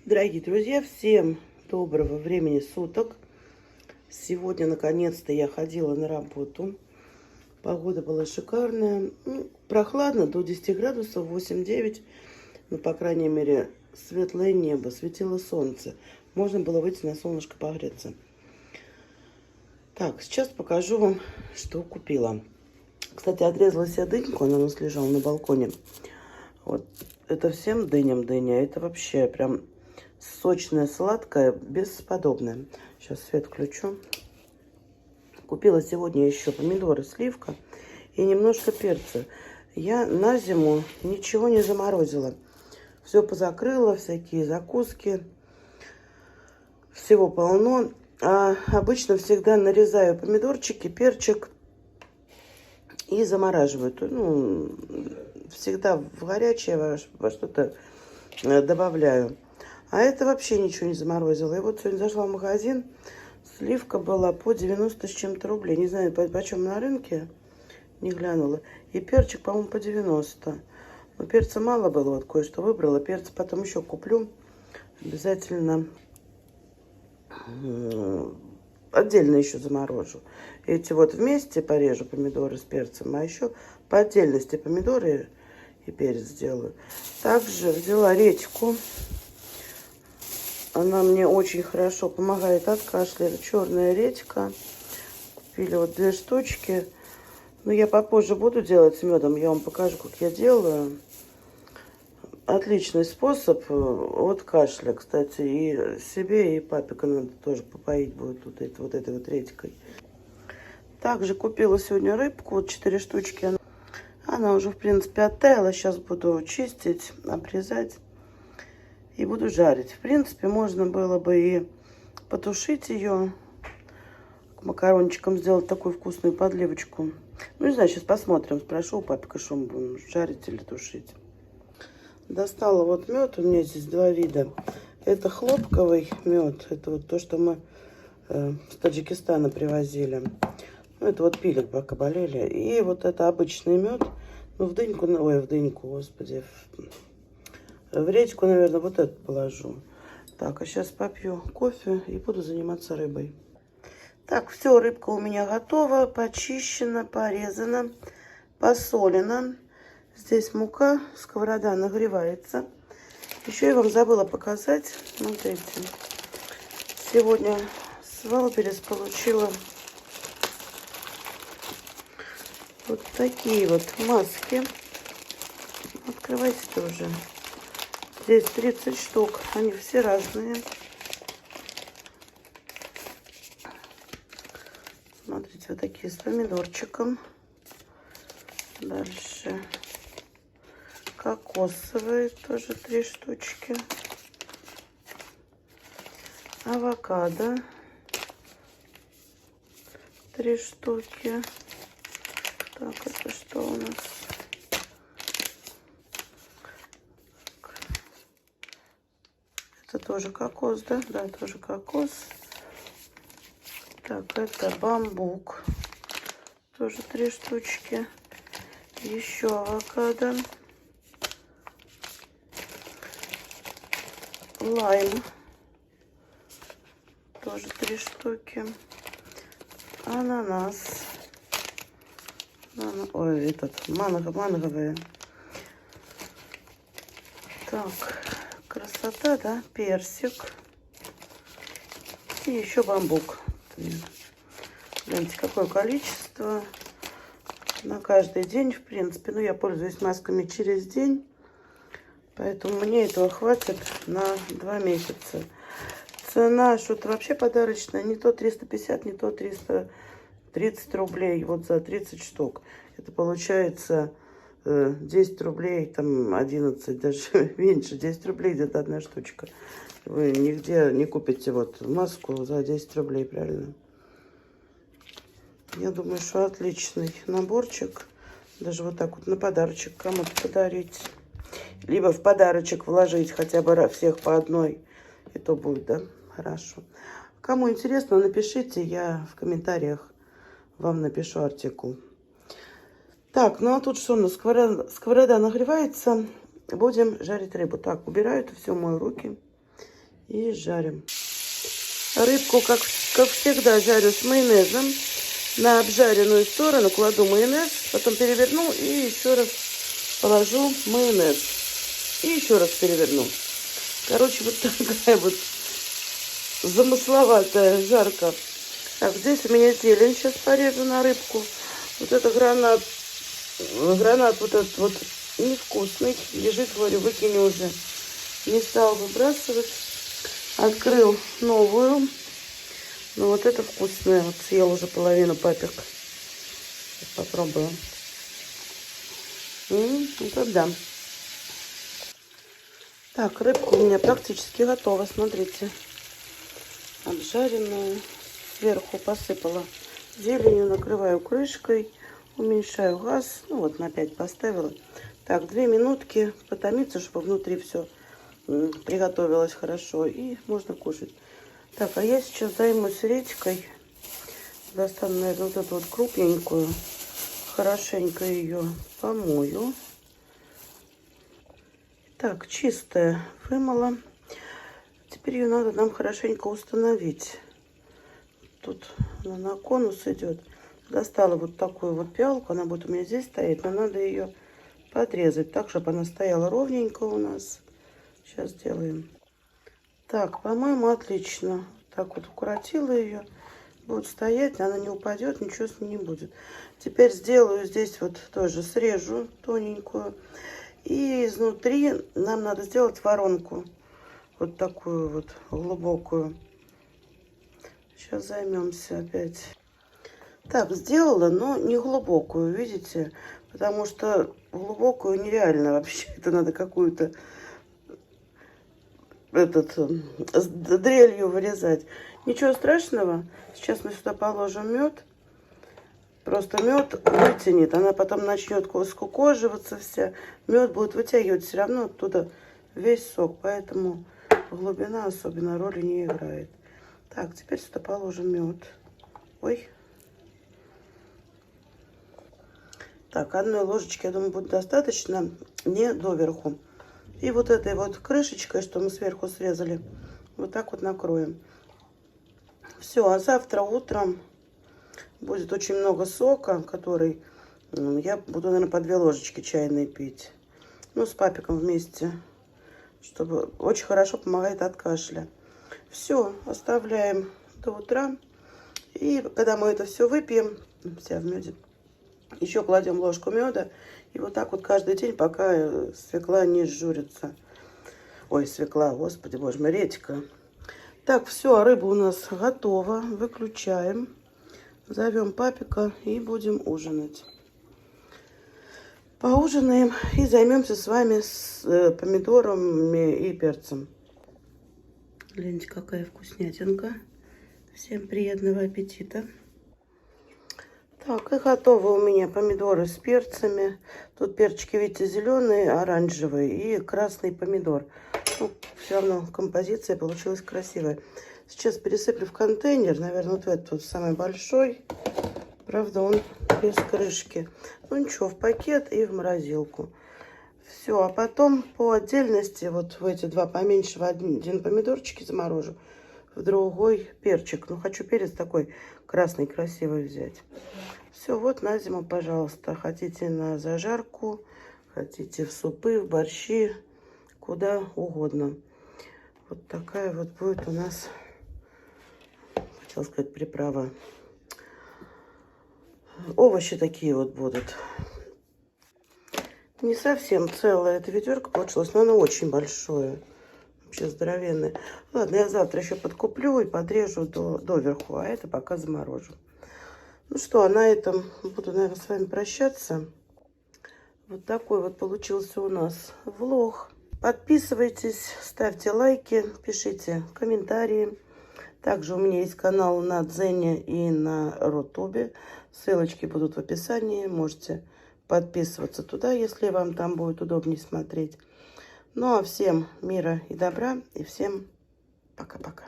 Дорогие друзья, всем доброго времени суток. Сегодня, наконец-то, я ходила на работу. Погода была шикарная. Прохладно, до 10 градусов, 8-9. Но, по крайней мере, светлое небо, светило солнце. Можно было выйти на солнышко погреться. Так, сейчас покажу вам, что купила. Кстати, отрезала себе дыньку, она у нас лежала на балконе. Вот, это всем дыням дыня. Это вообще прям сочная, сладкая, бесподобная. Сейчас свет включу. Купила сегодня еще помидоры, сливка и немножко перца. Я на зиму ничего не заморозила. Все позакрыла, всякие закуски. Всего полно. А обычно всегда нарезаю помидорчики, перчик и замораживаю. Ну, всегда в горячее во что-то добавляю. А это вообще ничего не заморозила. И вот сегодня зашла в магазин. Сливка была по 90 с чем-то рублей. Не знаю, почем на рынке. Не глянула. И перчик, по-моему, по 90. Но перца мало было. Вот кое-что выбрала. Перец потом еще куплю. Обязательно отдельно еще заморожу. Эти вот вместе порежу помидоры с перцем. А еще по отдельности помидоры и перец сделаю. Также взяла редьку. Она мне очень хорошо помогает от кашля. Черная редька. Купили вот 2 штучки. Но я попозже буду делать с медом. Я вам покажу, как я делаю. Отличный способ от кашля, кстати. И себе, и папика надо тоже попоить будет вот этой вот редькой. Также купила сегодня рыбку. Вот 4 штучки. Она уже, в принципе, оттаяла. Сейчас буду чистить, обрезать. И буду жарить. В принципе, можно было бы и потушить ее. К макарончикам сделать такую вкусную подливочку. Ну, не знаю, сейчас посмотрим. Спрошу у папика, что мы будем жарить или тушить. Достала вот мед. У меня здесь 2 вида. Это хлопковый мед. Это вот то, что мы с Таджикистана привозили. Ну, это вот пили, пока болели. И вот это обычный мед. Ну, в дыньку, ой, в дыньку, господи. В редьку, наверное, вот это положу. Так, а сейчас попью кофе и буду заниматься рыбой. Так, все, рыбка у меня готова, почищена, порезана, посолена. Здесь мука, сковорода нагревается. Еще я вам забыла показать, смотрите. Сегодня с Валберес получила вот такие вот маски. Открывайте тоже. Здесь 30 штук. Они все разные. Смотрите, вот такие с помидорчиком. Дальше кокосовые, тоже 3 штучки. Авокадо 3 штуки. Так, это что у нас? Это тоже кокос, да? Да, тоже кокос. Так, это бамбук. Тоже 3 штучки. Еще авокадо. Лайм. Тоже 3 штуки. Ананас. Ой, этот манговые. Так. Красота, да? Персик. И еще бамбук. Гляньте, какое количество. На каждый день, в принципе. Ну, я пользуюсь масками через день. Поэтому мне этого хватит на 2 месяца. Цена что-то вообще подарочная. Не то 350, не то 330 рублей. Вот за 30 штук. Это получается 10 рублей, там 11, даже меньше, 10 рублей где-то 1 штучка. Вы нигде не купите вот маску за 10 рублей, правильно? Я думаю, что отличный наборчик. Даже вот так вот на подарочек кому-то подарить. Либо в подарочек вложить хотя бы всех по одной. И то будет, да? Хорошо. Кому интересно, напишите, я в комментариях вам напишу артикул. Так, ну а тут что у нас? Сковорода нагревается. Будем жарить рыбу. Так, убираю это все, мою руки. И жарим. Рыбку, как всегда, жарю с майонезом. На обжаренную сторону кладу майонез, потом переверну и еще раз положу майонез. И еще раз переверну. Короче, вот такая вот замысловатая жарка. Так, здесь у меня зелень. Сейчас порежу на рыбку. Вот это гранат. Гранат вот этот вот невкусный. Лежит, говорю, выкини уже. Не стал выбрасывать. Открыл новую. Ну вот это вкусное. Вот съел уже половину папик. Сейчас попробую. Это да. Так, рыбка у меня практически готова. Смотрите. Обжаренную. Сверху посыпала зеленью. Накрываю крышкой. Уменьшаю газ. Ну вот на 5 поставила. Так, 2 минутки потомиться, чтобы внутри все приготовилось хорошо. И можно кушать. Так, а я сейчас займусь редькой. Достану, наверное, вот эту вот крупненькую. Хорошенько ее помою. Так, чистая вымыла. Теперь ее надо нам хорошенько установить. Тут она на конус идет. Достала вот такую вот пиалку. Она будет у меня здесь стоять, но надо ее подрезать так, чтобы она стояла ровненько у нас. Сейчас сделаем. Так, по-моему, отлично. Так вот укоротила ее. Будет стоять, она не упадет, ничего с ней не будет. Теперь сделаю здесь вот тоже, срежу тоненькую. И изнутри нам надо сделать воронку. Вот такую вот глубокую. Сейчас займемся опять. Так, сделала, но не глубокую, видите? Потому что глубокую нереально вообще. Это надо какую-то с дрелью вырезать. Ничего страшного. Сейчас мы сюда положим мед. Просто мед вытянет. Она потом начнет скукоживаться вся. Мед будет вытягивать все равно оттуда весь сок. Поэтому глубина особенно роли не играет. Так, теперь сюда положим мед. Ой. Так, одной ложечки, я думаю, будет достаточно. Не доверху. И вот этой вот крышечкой, что мы сверху срезали, вот так вот накроем. Все, а завтра утром будет очень много сока, который я буду, наверное, по 2 ложечки чайные пить. Ну, с папиком вместе, чтобы очень хорошо помогает от кашля. Все, оставляем до утра. И когда мы это все выпьем, вся в меде, еще кладем ложку меда. И вот так вот каждый день, пока свекла не сжурится. Ой, свекла, господи, боже мой, редька. Так, все, рыба у нас готова. Выключаем. Зовем папика и будем ужинать. Поужинаем и займемся с вами помидорами и перцем. Гляньте, какая вкуснятинка. Всем приятного аппетита. Так, и готовы у меня помидоры с перцами. Тут перчики, видите, зеленые, оранжевые и красный помидор. Ну, все равно композиция получилась красивая. Сейчас пересыплю в контейнер, наверное, вот в этот вот самый большой. Правда, он без крышки. Ну ничего, в пакет и в морозилку. Все, а потом по отдельности вот в эти два поменьше, в один помидорчик заморожу, в другой перчик. Ну, хочу перец такой красный, красивый взять. Все, вот на зиму, пожалуйста. Хотите на зажарку, хотите в супы, в борщи, куда угодно. Вот такая вот будет у нас, хотела сказать, приправа. Овощи такие вот будут. Не совсем целая эта ведерко получилось, но оно очень большое. Вообще здоровенное. Ладно, я завтра еще подкуплю и подрежу доверху, а это пока заморожу. Ну что, а на этом буду, наверное, с вами прощаться. Вот такой вот получился у нас влог. Подписывайтесь, ставьте лайки, пишите комментарии. Также у меня есть канал на Дзене и на Рутубе. Ссылочки будут в описании. Можете подписываться туда, если вам там будет удобнее смотреть. Ну а всем мира и добра и всем пока-пока.